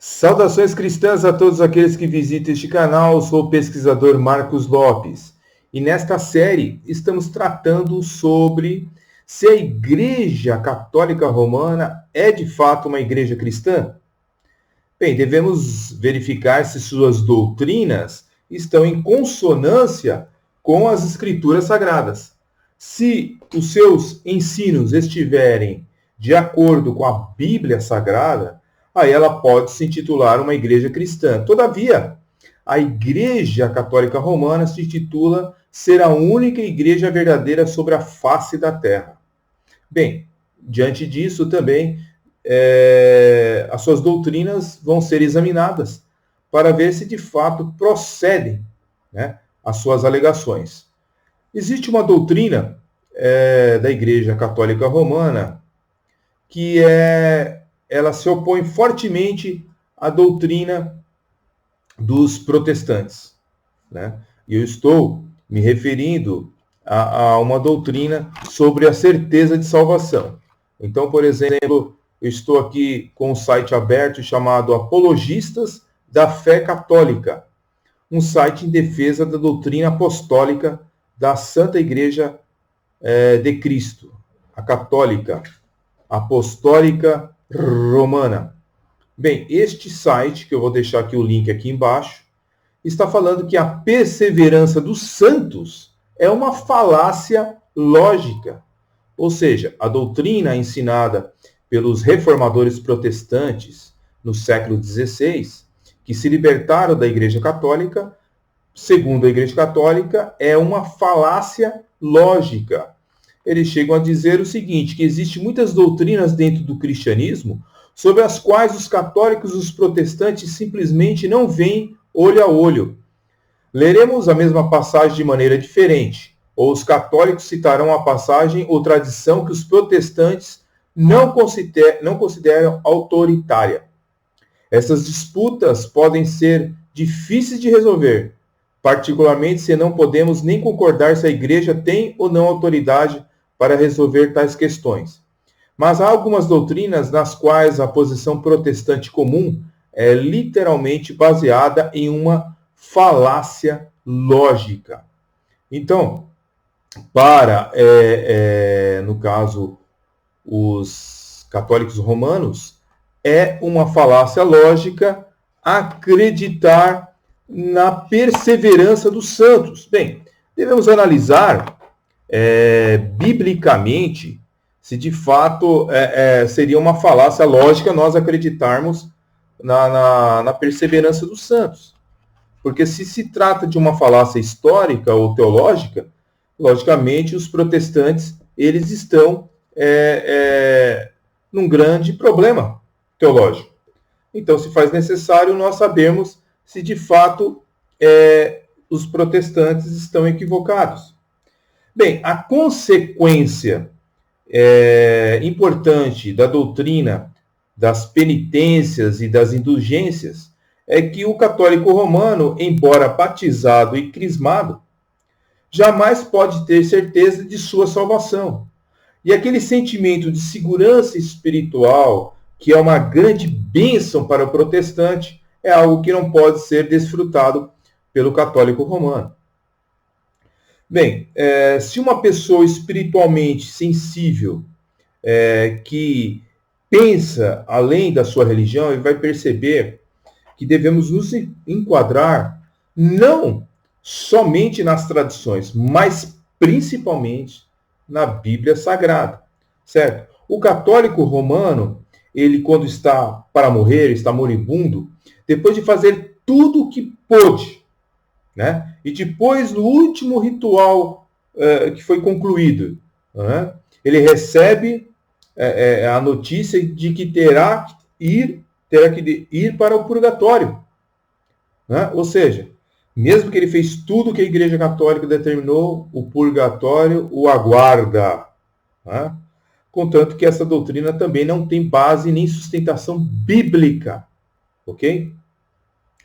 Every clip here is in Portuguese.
Saudações cristãs a todos aqueles que visitam este canal. Eu sou o pesquisador Marcos Lopes e nesta série estamos tratando sobre se a Igreja Católica Romana é de fato uma igreja cristã. Bem, devemos verificar se suas doutrinas estão em consonância com as Escrituras Sagradas. Se os seus ensinos estiverem de acordo com a Bíblia Sagrada, aí ela pode se intitular uma igreja cristã. Todavia, a Igreja Católica Romana se intitula ser a única igreja verdadeira sobre a face da terra. Bem, diante disso também, as suas doutrinas vão ser examinadas para ver se de fato procedem, né, as suas alegações. Existe uma doutrina da Igreja Católica Romana que ela se opõe fortemente à doutrina dos protestantes, né? E eu estou me referindo a uma doutrina sobre a certeza de salvação. Então, por exemplo, eu estou aqui com um site aberto chamado Apologistas da Fé Católica, um site em defesa da doutrina apostólica da Santa Igreja de Cristo, a católica, apostólica romana. Bem, este site, que eu vou deixar aqui o link aqui embaixo, está falando que a perseverança dos santos é uma falácia lógica. Ou seja, a doutrina ensinada pelos reformadores protestantes no século XVI, que se libertaram da Igreja Católica, segundo a Igreja Católica, é uma falácia lógica. Eles chegam a dizer o seguinte, que existem muitas doutrinas dentro do cristianismo sobre as quais os católicos e os protestantes simplesmente não veem olho a olho. Leremos a mesma passagem de maneira diferente, ou os católicos citarão a passagem ou tradição que os protestantes não consideram autoritária. Essas disputas podem ser difíceis de resolver, particularmente se não podemos nem concordar se a igreja tem ou não autoridade para resolver tais questões. Mas há algumas doutrinas nas quais a posição protestante comum é literalmente baseada em uma falácia lógica. Então, para, no caso, os católicos romanos, é uma falácia lógica acreditar na perseverança dos santos. Bem, devemos analisar biblicamente se de fato seria uma falácia lógica nós acreditarmos na perseverança dos santos. Porque se trata de uma falácia histórica ou teológica, logicamente os protestantes eles estão num grande problema teológico. Então se faz necessário nós sabermos se de fato os protestantes estão equivocados. Bem, a consequência importante da doutrina das penitências e das indulgências é que o católico romano, embora batizado e crismado, jamais pode ter certeza de sua salvação. E aquele sentimento de segurança espiritual, que é uma grande bênção para o protestante, é algo que não pode ser desfrutado pelo católico romano. Bem, se uma pessoa espiritualmente sensível, que pensa além da sua religião, ele vai perceber que devemos nos enquadrar não somente nas tradições, mas principalmente na Bíblia Sagrada, certo? O católico romano, ele quando está para morrer, está moribundo, depois de fazer tudo o que pôde, né? E depois, no último ritual que foi concluído, né? Ele recebe a notícia de que terá que ir para o purgatório, né? Ou seja, mesmo que ele fez tudo que a Igreja Católica determinou, o purgatório o aguarda, né? Contanto que essa doutrina também não tem base nem sustentação bíblica, ok?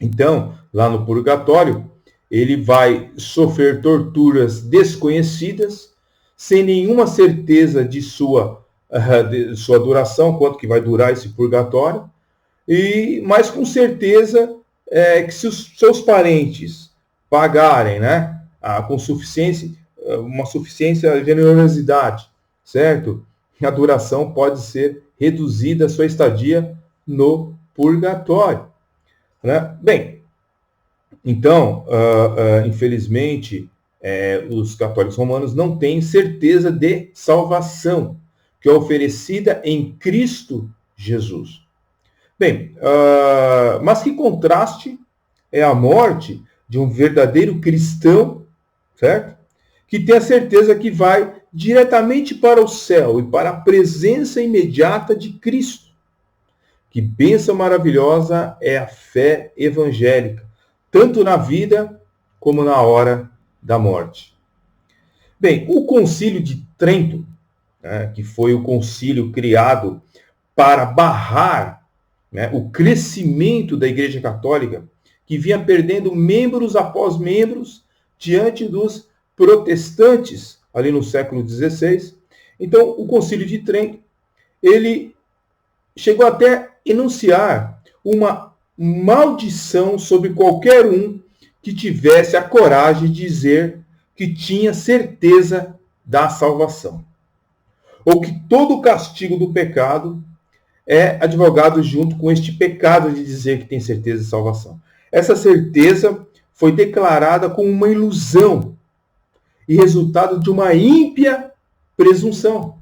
Então, lá no purgatório, ele vai sofrer torturas desconhecidas, sem nenhuma certeza de sua duração, quanto que vai durar esse purgatório, Mas com certeza que se os seus parentes pagarem, né, com suficiência, uma suficiência generosidade, certo? A duração pode ser reduzida, a sua estadia no purgatório, né? Bem, então, infelizmente, os católicos romanos não têm certeza de salvação, que é oferecida em Cristo Jesus. Bem, mas que contraste é a morte de um verdadeiro cristão, certo? Que tem a certeza que vai diretamente para o céu e para a presença imediata de Cristo. Que bênção maravilhosa é a fé evangélica, tanto na vida como na hora da morte. Bem, o Concílio de Trento, né, que foi o concílio criado para barrar, né, o crescimento da Igreja Católica, que vinha perdendo membros após membros diante dos protestantes, ali no século XVI. Então, o Concílio de Trento, ele chegou até a enunciar uma maldição sobre qualquer um que tivesse a coragem de dizer que tinha certeza da salvação. Ou que todo o castigo do pecado é advogado junto com este pecado de dizer que tem certeza de salvação. Essa certeza foi declarada como uma ilusão e resultado de uma ímpia presunção.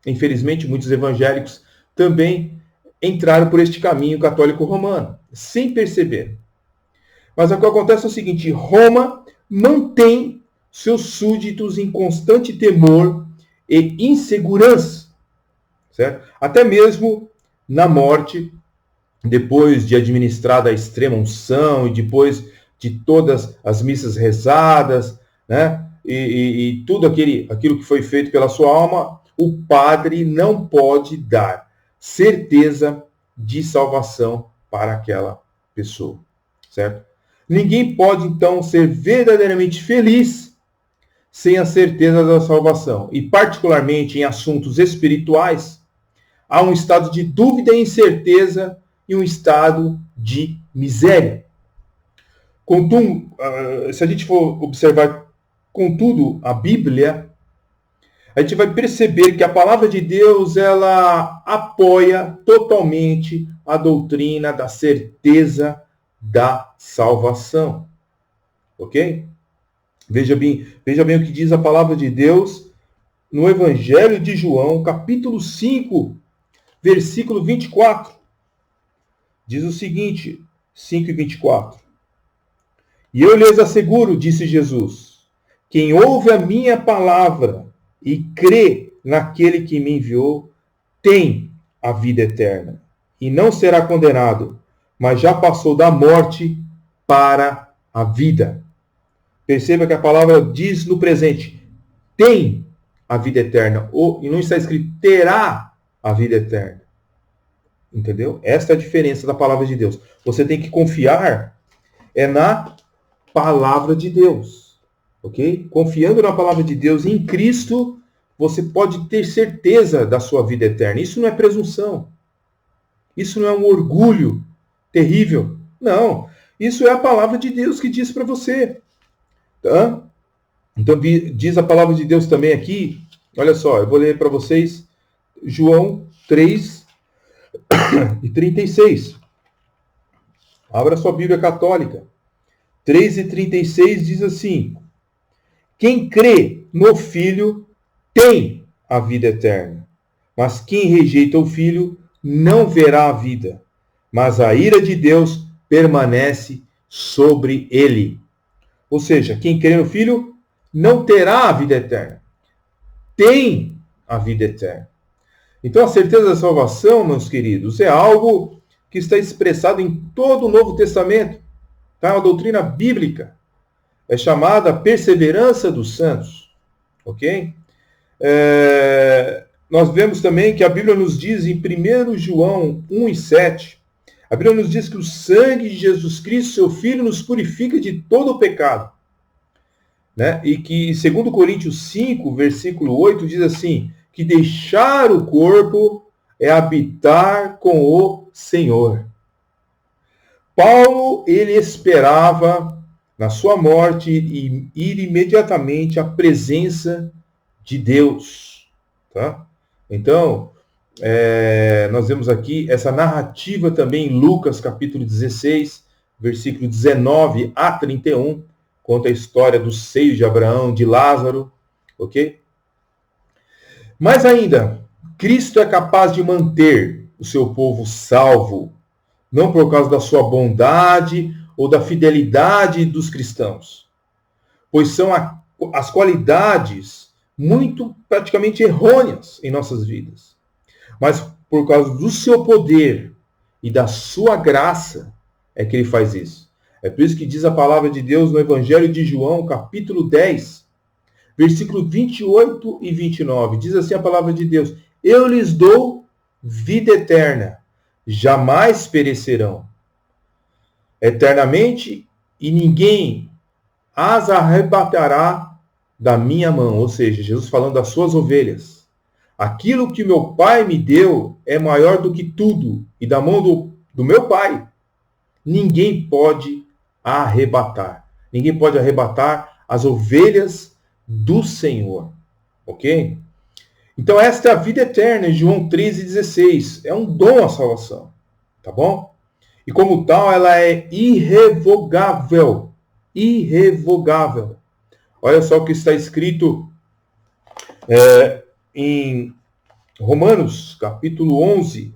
Infelizmente, muitos evangélicos também entraram por este caminho católico romano, sem perceber. Mas o que acontece é o seguinte: Roma mantém seus súditos em constante temor e insegurança, certo? Até mesmo na morte, depois de administrada a extrema unção e depois de todas as missas rezadas, né? E tudo aquilo que foi feito pela sua alma, o padre não pode dar certeza de salvação para aquela pessoa, certo? Ninguém pode, então, ser verdadeiramente feliz sem a certeza da salvação. E, particularmente em assuntos espirituais, há um estado de dúvida e incerteza e um estado de miséria. Contudo, se a gente for observar, contudo, a Bíblia, a gente vai perceber que a palavra de Deus, ela apoia totalmente a doutrina da certeza da salvação. Ok? Veja bem o que diz a palavra de Deus no Evangelho de João, capítulo 5, versículo 24. Diz o seguinte, 5 e 24. E eu lhes asseguro, disse Jesus, quem ouve a minha palavra e crê naquele que me enviou, tem a vida eterna, e não será condenado, mas já passou da morte para a vida. Perceba que a palavra diz no presente, tem a vida eterna, e não está escrito terá a vida eterna. Entendeu? Esta é a diferença da palavra de Deus. Você tem que confiar na palavra de Deus. Ok? Confiando na palavra de Deus em Cristo, você pode ter certeza da sua vida eterna. Isso não é presunção. Isso não é um orgulho terrível. Não. Isso é a palavra de Deus que diz para você. Tá? Então, diz a palavra de Deus também aqui. Olha só, eu vou ler para vocês João 3 e 36. Abra sua Bíblia católica. 3 e 36 diz assim: quem crê no Filho tem a vida eterna, mas quem rejeita o Filho não verá a vida, mas a ira de Deus permanece sobre ele. Ou seja, quem crê no Filho não terá a vida eterna, tem a vida eterna. Então a certeza da salvação, meus queridos, é algo que está expressado em todo o Novo Testamento. Tá? É uma doutrina bíblica. É chamada perseverança dos santos. Ok? Nós vemos também que a Bíblia nos diz em 1 João 1 e 7, a Bíblia nos diz que o sangue de Jesus Cristo, seu Filho, nos purifica de todo o pecado. Né? E que, segundo Coríntios 5, versículo 8, diz assim, que deixar o corpo é habitar com o Senhor. Paulo, ele esperava, na sua morte, ir imediatamente à presença de Deus. Tá? Então, nós vemos aqui essa narrativa também em Lucas, capítulo 16, versículo 19 a 31, conta a história dos seios de Abraão, de Lázaro, ok? Mas ainda, Cristo é capaz de manter o seu povo salvo, não por causa da sua bondade ou da fidelidade dos cristãos, pois são as qualidades muito praticamente errôneas em nossas vidas, mas por causa do seu poder e da sua graça é que ele faz isso. É por isso que diz a palavra de Deus no Evangelho de João, capítulo 10, versículo 28 e 29. Diz assim a palavra de Deus: eu lhes dou vida eterna, jamais perecerão eternamente, e ninguém as arrebatará da minha mão. Ou seja, Jesus falando das suas ovelhas. Aquilo que meu Pai me deu é maior do que tudo, e da mão do meu Pai ninguém pode arrebatar. Ninguém pode arrebatar as ovelhas do Senhor. Ok? Então esta é a vida eterna, em João 13,16. É um dom a salvação. Tá bom? E como tal, ela é irrevogável. Irrevogável. Olha só o que está escrito em Romanos, capítulo 11,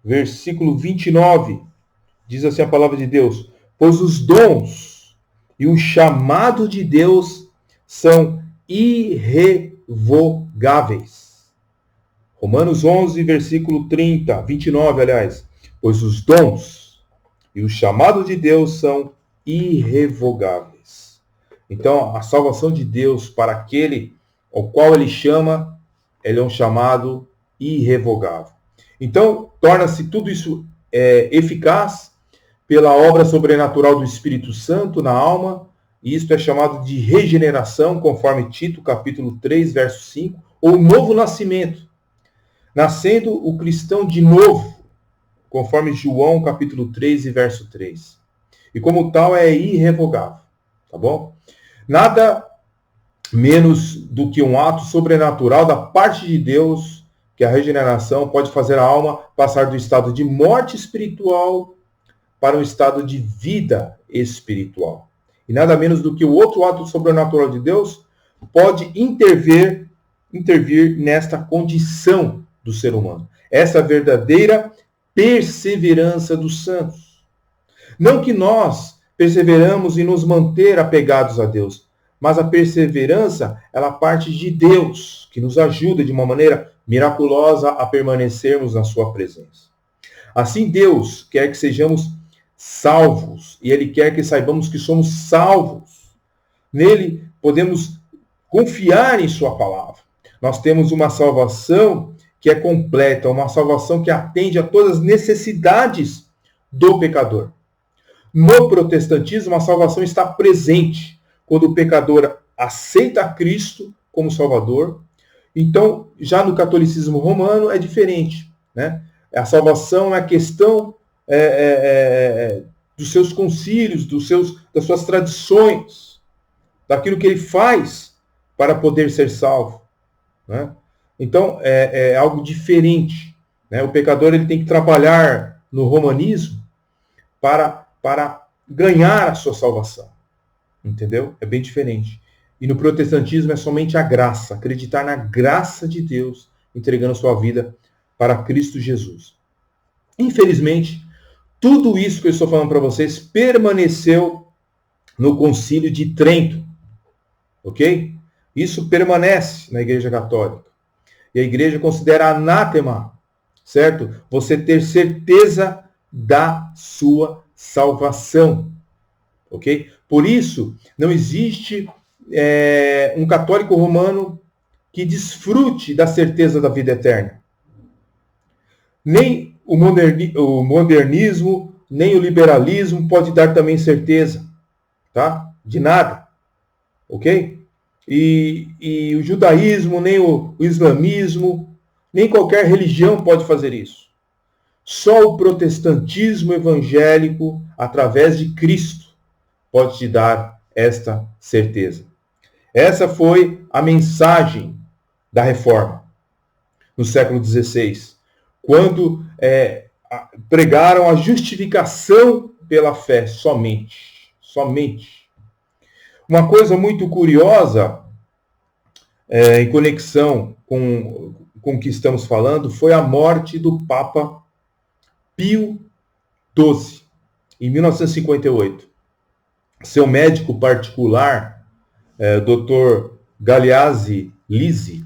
versículo 29. Diz assim a palavra de Deus: pois os dons e o chamado de Deus são irrevogáveis. Romanos 11, versículo 29, aliás. Pois os dons e o chamado de Deus são irrevogáveis. Então, a salvação de Deus para aquele ao qual ele chama, ele é um chamado irrevogável. Então, torna-se tudo isso eficaz pela obra sobrenatural do Espírito Santo na alma, e isto é chamado de regeneração, conforme Tito, capítulo 3, verso 5, ou novo nascimento, nascendo o cristão de novo, conforme João, capítulo 3, verso 3. E como tal, é irrevogável, tá bom? Nada menos do que um ato sobrenatural da parte de Deus, que a regeneração pode fazer a alma passar do estado de morte espiritual para um estado de vida espiritual. E nada menos do que o outro ato sobrenatural de Deus pode intervir nesta condição do ser humano. Essa verdadeira perseverança dos santos. Não que nós perseveramos em nos manter apegados a Deus, mas a perseverança, ela parte de Deus, que nos ajuda de uma maneira miraculosa a permanecermos na sua presença. Assim, Deus quer que sejamos salvos, e Ele quer que saibamos que somos salvos. Nele podemos confiar em sua palavra. Nós temos uma salvação que é completa, uma salvação que atende a todas as necessidades do pecador. No protestantismo, a salvação está presente quando o pecador aceita Cristo como Salvador. Então, já no catolicismo romano é diferente, né? A salvação é a questão dos seus concílios, das suas tradições, daquilo que ele faz para poder ser salvo, né? Então, é algo diferente, né? O pecador ele tem que trabalhar no romanismo para ganhar a sua salvação. Entendeu? É bem diferente. E no protestantismo é somente a graça, acreditar na graça de Deus, entregando sua vida para Cristo Jesus. Infelizmente, tudo isso que eu estou falando para vocês permaneceu no Concílio de Trento. Ok? Isso permanece na Igreja Católica. E a Igreja considera anátema, certo? Você ter certeza da sua salvação. Ok? Por isso, não existe um católico romano que desfrute da certeza da vida eterna. Nem o modernismo, nem o liberalismo pode dar também certeza, tá? De nada. Ok? E o judaísmo, nem o islamismo, Nem qualquer religião pode fazer isso. Só o protestantismo evangélico, através de Cristo, pode te dar esta certeza. Essa foi a mensagem da Reforma no século XVI, quando pregaram a justificação pela fé somente. Somente. Uma coisa muito curiosa em conexão com o que estamos falando foi a morte do Papa Pio XII, em 1958. Seu médico particular, Dr. Galeazzi Lisi,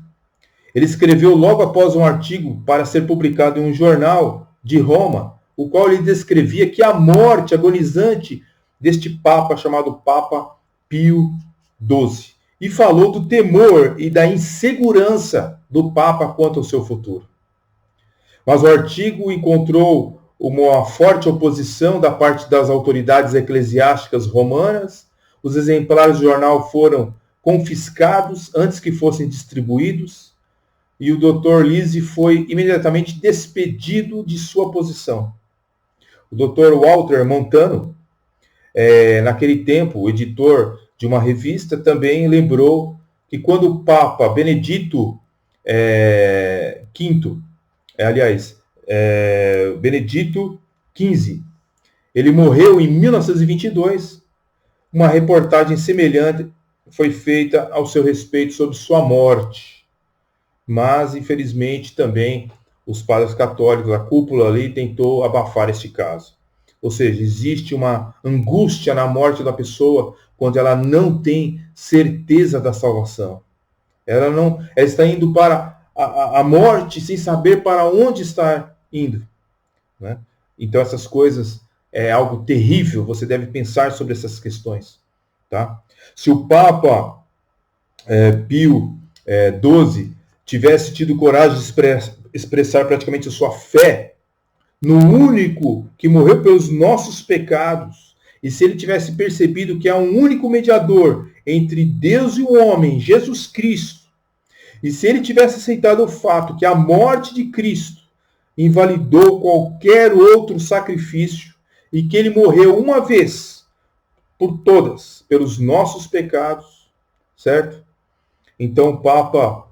ele escreveu logo após um artigo para ser publicado em um jornal de Roma, o qual ele descrevia que a morte agonizante deste Papa, chamado Papa Pio XII, e falou do temor e da insegurança do Papa quanto ao seu futuro. Mas o artigo encontrou uma forte oposição da parte das autoridades eclesiásticas romanas. Os exemplares do jornal foram confiscados antes que fossem distribuídos, e o Dr. Lisi foi imediatamente despedido de sua posição. O Dr. Walter Montano, naquele tempo, o editor de uma revista, também lembrou que quando o Papa Benedito Benedito XV, ele morreu em 1922, uma reportagem semelhante foi feita ao seu respeito sobre sua morte. Mas, infelizmente, também os padres católicos, a cúpula ali, tentou abafar este caso. Ou seja, existe uma angústia na morte da pessoa quando ela não tem certeza da salvação. Ela está indo para a morte sem saber para onde está indo, né? Então, essas coisas é algo terrível. Você deve pensar sobre essas questões, tá? Se o Papa Pio XII tivesse tido coragem de expressar praticamente a sua fé no único que morreu pelos nossos pecados, e se ele tivesse percebido que há um único mediador entre Deus e o homem, Jesus Cristo, e se ele tivesse aceitado o fato que a morte de Cristo invalidou qualquer outro sacrifício, e que ele morreu uma vez por todas, pelos nossos pecados, certo? Então o Papa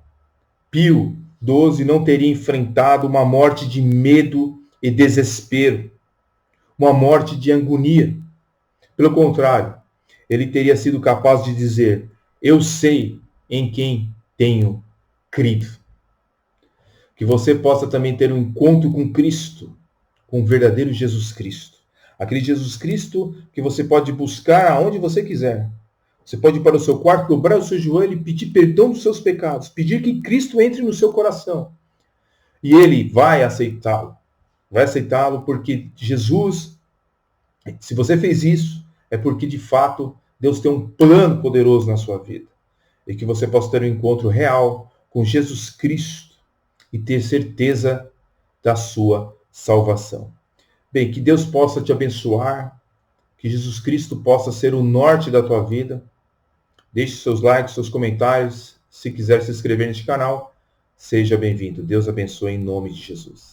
Pio XII não teria enfrentado uma morte de medo e desespero, uma morte de agonia. Pelo contrário, ele teria sido capaz de dizer: eu sei em quem tenho crido. Que você possa também ter um encontro com Cristo, com o verdadeiro Jesus Cristo. Aquele Jesus Cristo que você pode buscar aonde você quiser. Você pode ir para o seu quarto, dobrar o seu joelho e pedir perdão dos seus pecados. Pedir que Cristo entre no seu coração. E ele vai aceitá-lo. Vai aceitá-lo porque Jesus, se você fez isso, é porque de fato Deus tem um plano poderoso na sua vida. E que você possa ter um encontro real com Jesus Cristo e ter certeza da sua salvação. Bem, que Deus possa te abençoar, que Jesus Cristo possa ser o norte da tua vida. Deixe seus likes, seus comentários. Se quiser se inscrever neste canal, seja bem-vindo. Deus abençoe em nome de Jesus.